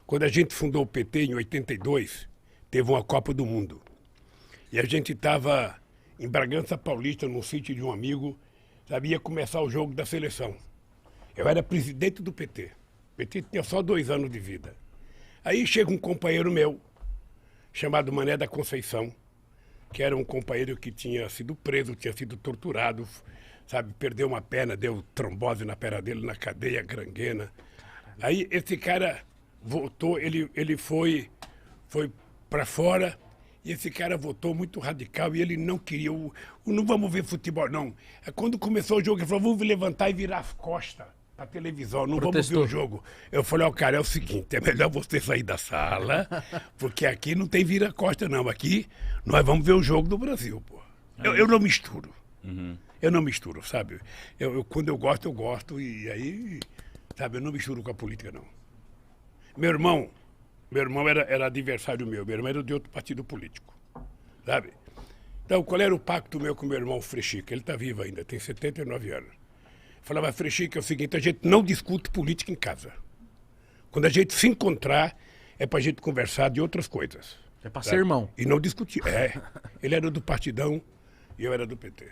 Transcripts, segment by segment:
Quando a gente fundou o PT em 82, teve uma Copa do Mundo. E a gente estava em Bragança Paulista, num sítio de um amigo, sabe, ia começar o jogo da seleção. Eu era presidente do PT. O PT tinha só 2 anos de vida. Aí chega um companheiro meu, chamado Mané da Conceição, que era um companheiro que tinha sido preso, tinha sido torturado, sabe, perdeu uma perna, deu trombose na perna dele, na cadeia, gangrena. Aí esse cara voltou, ele foi para fora, e esse cara votou muito radical e ele não queria, não vamos ver futebol, não. Quando começou o jogo, ele falou, vamos levantar e virar as costas para televisão, não Protestou. vamos ver o jogo. Eu falei, ó, cara, é o seguinte, é melhor você sair da sala, porque aqui não tem vira-costa, não. Aqui nós vamos ver o jogo do Brasil, pô. Eu não misturo. Eu não misturo, sabe? Quando eu gosto, e aí, sabe, eu não misturo com a política, não. Meu irmão era adversário meu irmão era de outro partido político, sabe? Então, qual era o pacto meu com meu irmão Frechica? Ele está vivo ainda, tem 79 anos. Falava, Frechica, é o seguinte, a gente não discute política em casa. Quando a gente se encontrar, é para a gente conversar de outras coisas. É para ser irmão. E não discutir. Ele era do Partidão e eu era do PT.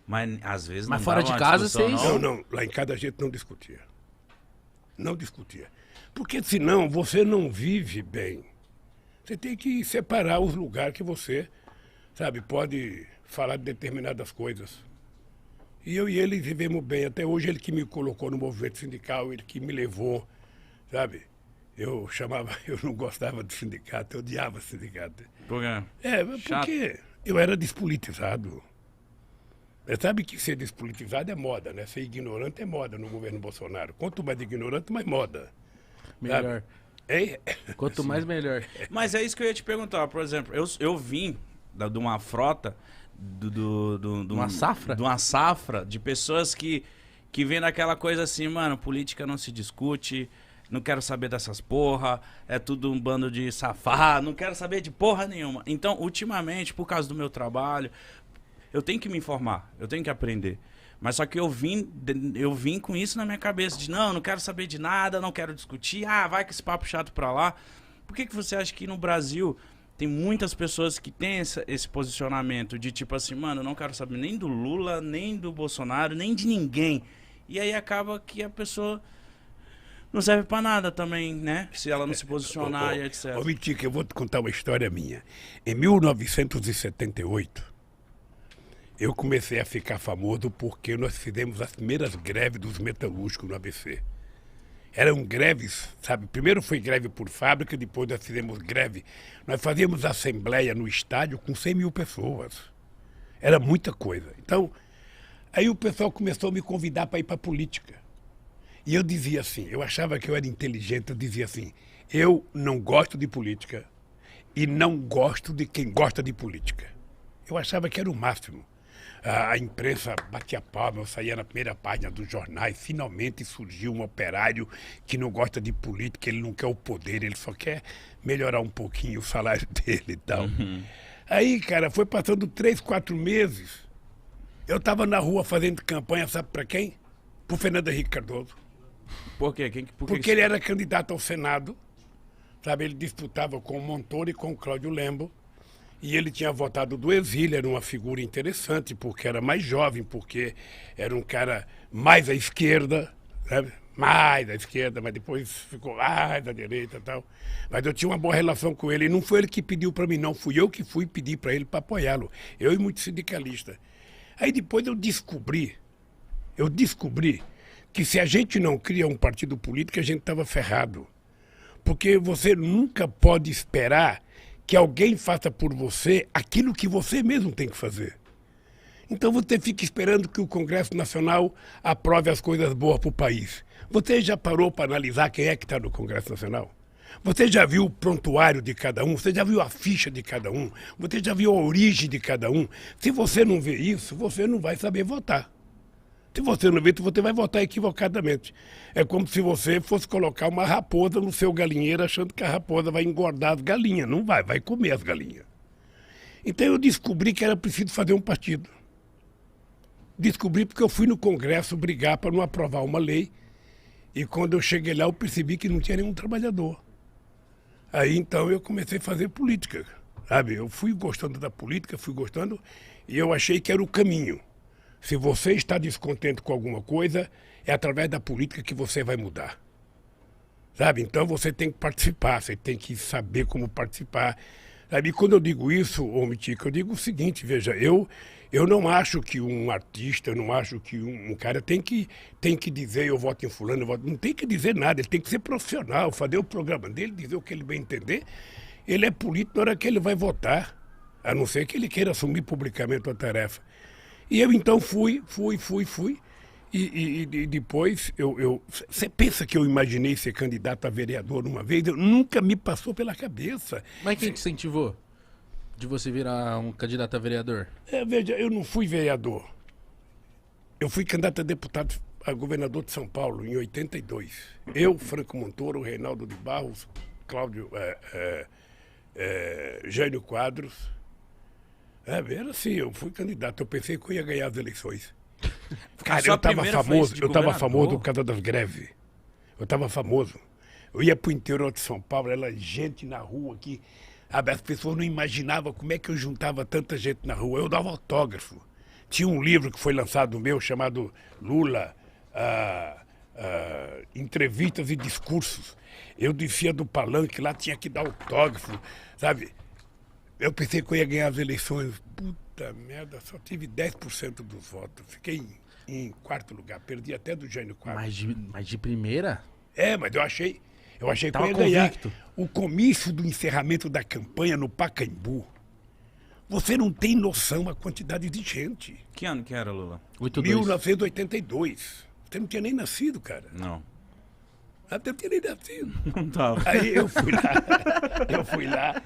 Mas às vezes Mas não fora dá de uma casa, discussão, vocês- Não, lá em casa a gente não discutia. Não discutia. Porque senão você não vive bem. Você tem que separar os lugares que você, sabe, pode falar de determinadas coisas. E eu e ele vivemos bem. Até hoje ele que me colocou no movimento sindical, ele que me levou, sabe? Eu não gostava do sindicato, eu odiava o sindicato. Por quê? Porque eu era despolitizado. Você sabe que ser despolitizado é moda, né? Ser ignorante é moda no governo Bolsonaro. Quanto mais ignorante, mais moda. Melhor. É, Quanto mais, melhor. Mas é isso que eu ia te perguntar. Por exemplo, eu vim de uma frota, Uma safra? De uma safra de pessoas que vem daquela coisa assim, mano, política não se discute, não quero saber dessas porra, é tudo um bando de safado, não quero saber de porra nenhuma. Então, ultimamente, por causa do meu trabalho, eu tenho que me informar, eu tenho que aprender. Mas só que eu vim com isso na minha cabeça, de não quero saber de nada, não quero discutir, vai com esse papo chato pra lá. Por que você acha que no Brasil tem muitas pessoas que têm esse posicionamento de tipo assim, mano, eu não quero saber nem do Lula, nem do Bolsonaro, nem de ninguém. E aí acaba que a pessoa não serve pra nada também, né? Se ela não se posicionar e etc. Ô, Mitica, eu vou te contar uma história minha. Em 1978, eu comecei a ficar famoso porque nós fizemos as primeiras greves dos metalúrgicos no ABC. Eram greves, sabe? Primeiro foi greve por fábrica, depois nós fizemos greve. Nós fazíamos assembleia no estádio com 100 mil pessoas. Era muita coisa. Então, aí o pessoal começou a me convidar para ir para a política. E eu dizia assim, eu achava que eu era inteligente, eu dizia assim, eu não gosto de política e não gosto de quem gosta de política. Eu achava que era o máximo. A imprensa batia palma, eu saía na primeira página dos jornais, finalmente surgiu um operário que não gosta de política, ele não quer o poder, ele só quer melhorar um pouquinho o salário dele e tal. Aí, cara, foi passando 3, 4 meses, eu estava na rua fazendo campanha, sabe para quem? Pro Fernando Henrique Cardoso. Por quê? Porque ele era candidato ao Senado, sabe? Ele disputava com o Montoro e com o Cláudio Lembo. E ele tinha votado do exílio, era uma figura interessante, porque era mais jovem, porque era um cara mais à esquerda, sabe? Mais à esquerda, mas depois ficou mais à direita e tal. Mas eu tinha uma boa relação com ele, e não foi ele que pediu para mim, não. Fui eu que fui pedir para ele para apoiá-lo. Eu e muitos sindicalistas. Aí depois eu descobri que se a gente não cria um partido político, a gente estava ferrado. Porque você nunca pode esperar que alguém faça por você aquilo que você mesmo tem que fazer. Então você fica esperando que o Congresso Nacional aprove as coisas boas para o país. Você já parou para analisar quem é que está no Congresso Nacional? Você já viu o prontuário de cada um? Você já viu a ficha de cada um? Você já viu a origem de cada um? Se você não vê isso, você não vai saber votar. Se você não vê, você vai votar equivocadamente. É como se você fosse colocar uma raposa no seu galinheiro achando que a raposa vai engordar as galinhas. Não vai, vai comer as galinhas. Então eu descobri que era preciso fazer um partido. Descobri porque eu fui no Congresso brigar para não aprovar uma lei. E quando eu cheguei lá, eu percebi que não tinha nenhum trabalhador. Aí então eu comecei a fazer política, sabe? Eu fui gostando da política, fui gostando, e eu achei que era o caminho. Se você está descontente com alguma coisa, é através da política que você vai mudar. Sabe? Então você tem que participar, você tem que saber como participar. Sabe? E quando eu digo isso, ô Mitica, eu digo o seguinte, veja, eu não acho que um artista, eu não acho que um cara tem que dizer eu voto em fulano, não tem que dizer nada, ele tem que ser profissional, fazer o programa dele, dizer o que ele bem entender. Ele é político na hora que ele vai votar, a não ser que ele queira assumir publicamente a tarefa. E eu então fui. E depois, você pensa que eu imaginei ser candidato a vereador uma vez? Nunca me passou pela cabeça. Mas quem te incentivou de você virar um candidato a vereador? Veja, eu não fui vereador. Eu fui candidato a deputado a governador de São Paulo em 82. Eu, Franco Montoro, Reinaldo de Barros, Cláudio, Jânio Quadros. Era assim, eu fui candidato. Eu pensei que eu ia ganhar as eleições. Cara, eu estava famoso por causa das greves. Eu estava famoso. Eu ia para o interior de São Paulo, era gente na rua aqui. As pessoas não imaginavam como é que eu juntava tanta gente na rua. Eu dava autógrafo. Tinha um livro que foi lançado meu chamado Lula, Entrevistas e Discursos. Eu descia do palanque, lá tinha que dar autógrafo, sabe? Eu pensei que eu ia ganhar as eleições. Puta merda, só tive 10% dos votos. Fiquei em quarto lugar, perdi até do Jânio Quadros. Mas de primeira? Mas eu achei que eu ia Tava ganhar. convicto. O comício do encerramento da campanha no Pacaembu. Você não tem noção a quantidade de gente. Que ano que era, Lula? 82. 1982. Você não tinha nem nascido, cara. Não. Até não tinha nem nascido. Não tava. Aí eu fui lá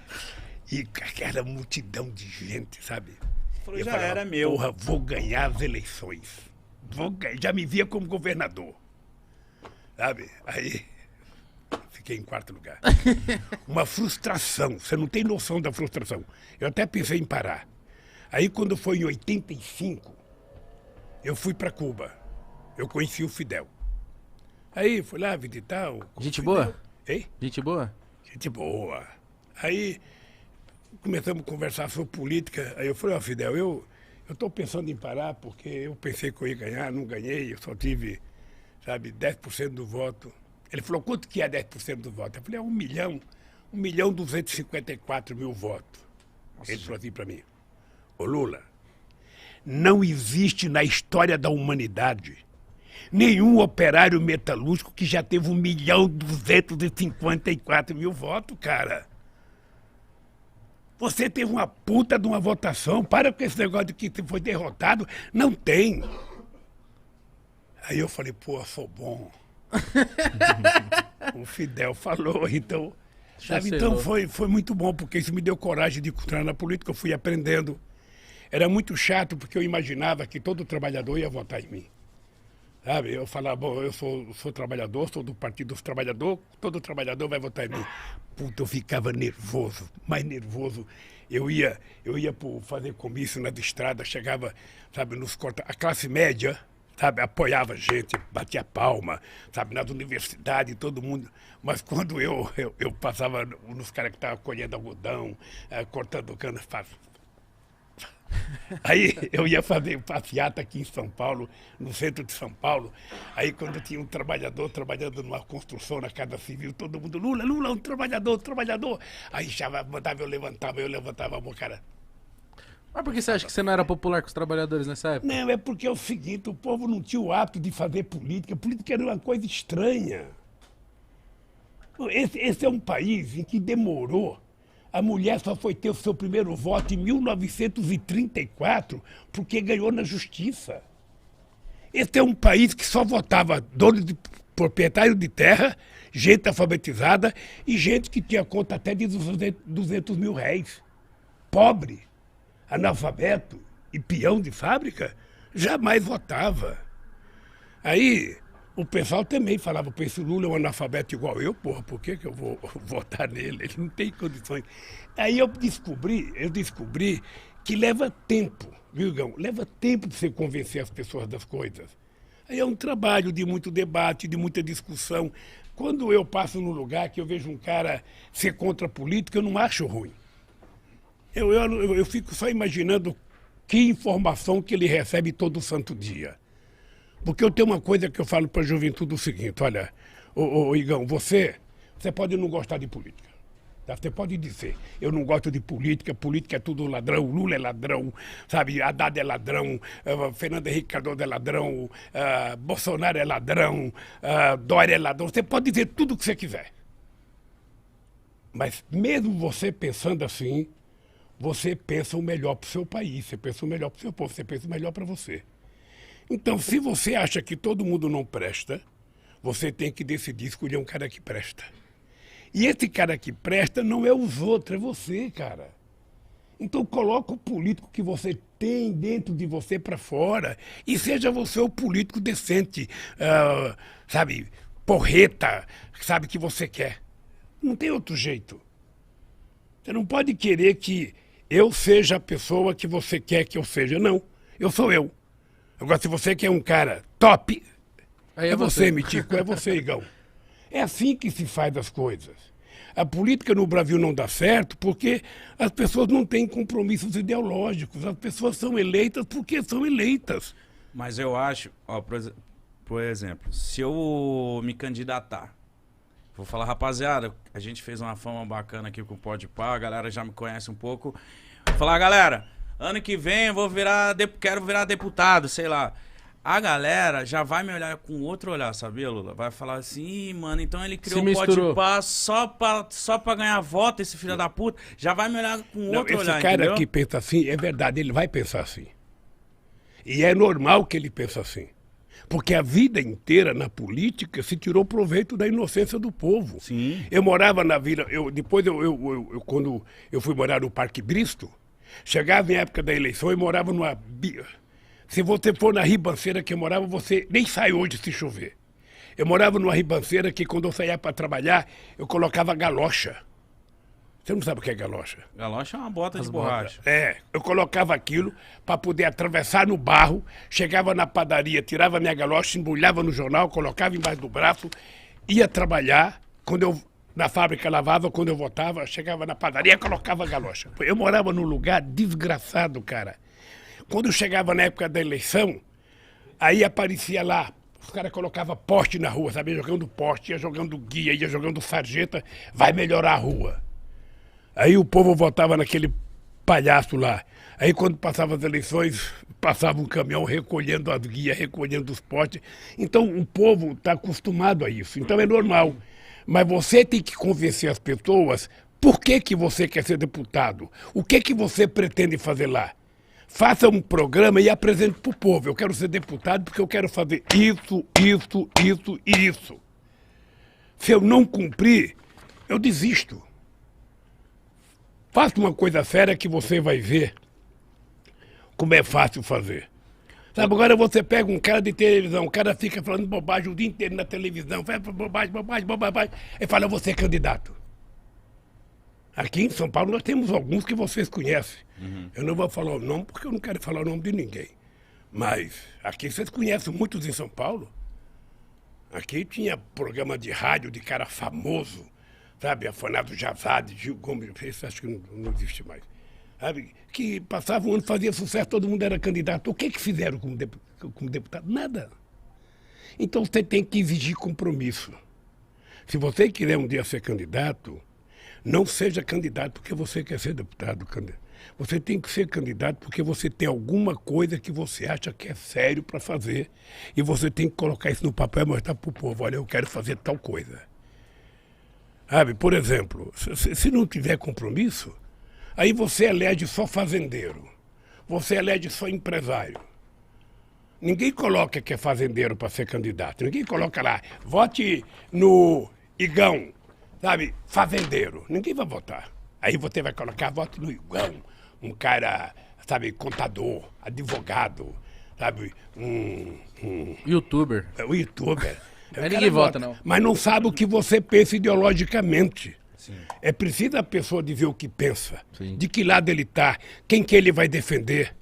e aquela multidão de gente, sabe? Falou, Eu já falava, era meu. Porra, vou ganhar as eleições. Já me via como governador. Sabe? Aí fiquei em quarto lugar. Uma frustração. Você não tem noção da frustração. Eu até pensei em parar. Aí quando foi em 85, eu fui para Cuba. Eu conheci o Fidel. Aí fui lá visitar o Gente Fidel. boa? Hein? Gente boa? Gente boa. Aí começamos a conversar sobre política. Aí eu falei, ó, Fidel, eu estou pensando em parar porque eu pensei que eu ia ganhar, não ganhei, eu só tive, sabe, 10% do voto. Ele falou, quanto que é 10% do voto? Eu falei, 1.254.000 votos. Ele falou assim para mim, ô Lula, não existe na história da humanidade nenhum operário metalúrgico que já teve 1.254.000 votos, cara. Você teve uma puta de uma votação. Para com esse negócio de que foi derrotado. Não tem. Aí eu falei, pô, eu sou bom. O Fidel falou, então... Sabe, então foi muito bom, porque isso me deu coragem de entrar na política. Eu fui aprendendo. Era muito chato, porque eu imaginava que todo trabalhador ia votar em mim. Sabe? Eu falava, bom, eu sou trabalhador, sou do Partido dos Trabalhadores, todo trabalhador vai votar em mim. Puta, eu ficava nervoso, mais nervoso. Eu ia fazer comício nas estradas, chegava, sabe, nos corta. A classe média, sabe, apoiava a gente, batia palma, sabe, nas universidades, todo mundo. Mas quando eu passava nos caras que estavam colhendo algodão, cortando cana, aí eu ia fazer passeata aqui em São Paulo, no centro de São Paulo. Aí quando tinha um trabalhador trabalhando numa construção na Casa Civil, todo mundo, Lula, um trabalhador. Aí já mandava, eu levantava a mão, cara. Mas por que você acha que você não era popular com os trabalhadores nessa época? Não, é porque é o seguinte, o povo não tinha o hábito de fazer política. Política era uma coisa estranha. Esse é um país em que demorou. A mulher só foi ter o seu primeiro voto em 1934 porque ganhou na justiça. Esse é um país que só votava dono de proprietário de terra, gente alfabetizada e gente que tinha conta até de 200 mil réis. Pobre, analfabeto e peão de fábrica jamais votava. Aí o pessoal também falava, pô, esse Lula é um analfabeto igual eu, porra, por que eu vou votar nele? Ele não tem condições. Aí eu descobri que leva tempo, viu, Gão? Leva tempo para você convencer as pessoas das coisas. Aí é um trabalho de muito debate, de muita discussão. quando eu passo num lugar que eu vejo um cara ser contra a política, eu não acho ruim. Eu fico só imaginando que informação que ele recebe todo santo dia. Porque eu tenho uma coisa que eu falo para a juventude o seguinte, olha, ô Igão, você pode não gostar de política. Tá? Você pode dizer, eu não gosto de política, política é tudo ladrão, Lula é ladrão, sabe, Haddad é ladrão, Fernando Henrique Cardoso é ladrão, Bolsonaro é ladrão, Dória é ladrão. Você pode dizer tudo o que você quiser. Mas mesmo você pensando assim, você pensa o melhor para o seu país, você pensa o melhor para o seu povo, você pensa o melhor para você. Então, se você acha que todo mundo não presta, você tem que decidir escolher um cara que presta. E esse cara que presta não é os outros, é você, cara. Então, coloca o político que você tem dentro de você para fora e seja você o político decente, sabe, porreta, sabe, que você quer. Não tem outro jeito. Você não pode querer que eu seja a pessoa que você quer que eu seja. Não, eu sou eu. Agora, se você quer um cara top, é você, Mitico, é você, Igão. É assim que se faz as coisas. A política no Brasil não dá certo porque as pessoas não têm compromissos ideológicos. As pessoas são eleitas porque são eleitas. Mas eu acho, ó, por exemplo, se eu me candidatar, vou falar, rapaziada, a gente fez uma fama bacana aqui com o Podpah, a galera já me conhece um pouco. Vou falar, galera, ano que vem eu vou quero virar deputado, sei lá. A galera já vai me olhar com outro olhar, sabia, Lula? Vai falar assim, ih, mano, então ele criou um Podpah só pra ganhar voto, esse filho da puta. Já vai me olhar com outro olhar, esse cara entendeu? que pensa assim, é verdade, ele vai pensar assim. E é normal que ele pense assim. Porque a vida inteira na política se tirou proveito da inocência do povo. Sim. Eu morava na vila, quando eu fui morar no Parque Bristo, chegava em época da eleição, eu morava numa... Se você for na ribanceira que eu morava, você nem sai hoje se chover. Eu morava numa ribanceira que quando eu saía para trabalhar, eu colocava galocha. Você não sabe o que é galocha? Galocha é uma bota de borracha. Eu colocava aquilo para poder atravessar no barro, chegava na padaria, tirava minha galocha, embrulhava no jornal, colocava embaixo do braço, ia trabalhar, na fábrica lavava, quando eu voltava, chegava na padaria, colocava a galocha. Eu morava num lugar desgraçado, cara. Quando chegava na época da eleição, aí aparecia lá, os caras colocavam poste na rua, sabe? Jogando poste, ia jogando guia, ia jogando sarjeta, vai melhorar a rua. Aí o povo votava naquele palhaço lá. Aí quando passavam as eleições, passava um caminhão recolhendo as guias, recolhendo os postes. Então o povo está acostumado a isso, então é normal. Mas você tem que convencer as pessoas por que você quer ser deputado, o que você pretende fazer lá. Faça um programa e apresente para o povo. Eu quero ser deputado porque eu quero fazer isso, isso, isso e isso. Se eu não cumprir, eu desisto. Faça uma coisa séria que você vai ver como é fácil fazer. Sabe, agora você pega um cara de televisão, o cara fica falando bobagem o dia inteiro na televisão, faz bobagem, bobagem, bobagem, e fala, você é candidato. Aqui em São Paulo nós temos alguns que vocês conhecem. Uhum. Eu não vou falar o nome porque eu não quero falar o nome de ninguém. Mas aqui vocês conhecem muitos em São Paulo. Aqui tinha programa de rádio de cara famoso, sabe? Afonado Jazade, Gil Gomes, esse acho que não existe mais. Sabe? Que passava um ano, fazia sucesso, todo mundo era candidato. O que fizeram como deputado? Nada. Então você tem que exigir compromisso. Se você quiser um dia ser candidato, não seja candidato porque você quer ser deputado. Você tem que ser candidato porque você tem alguma coisa que você acha que é sério para fazer e você tem que colocar isso no papel e mostrar para o povo, olha, eu quero fazer tal coisa. Sabe, por exemplo, se não tiver compromisso, aí você elege só fazendeiro, você elege só empresário. Ninguém coloca que é fazendeiro para ser candidato, ninguém coloca lá, vote no Igão, sabe, fazendeiro, ninguém vai votar. Aí você vai colocar voto no Igão, um cara, sabe, contador, advogado, sabe, youtuber. O youtuber. Mas ninguém vota, não. Mas não sabe o que você pensa ideologicamente. Sim. É preciso a pessoa dizer o que pensa, Sim. de que lado ele está, quem que ele vai defender.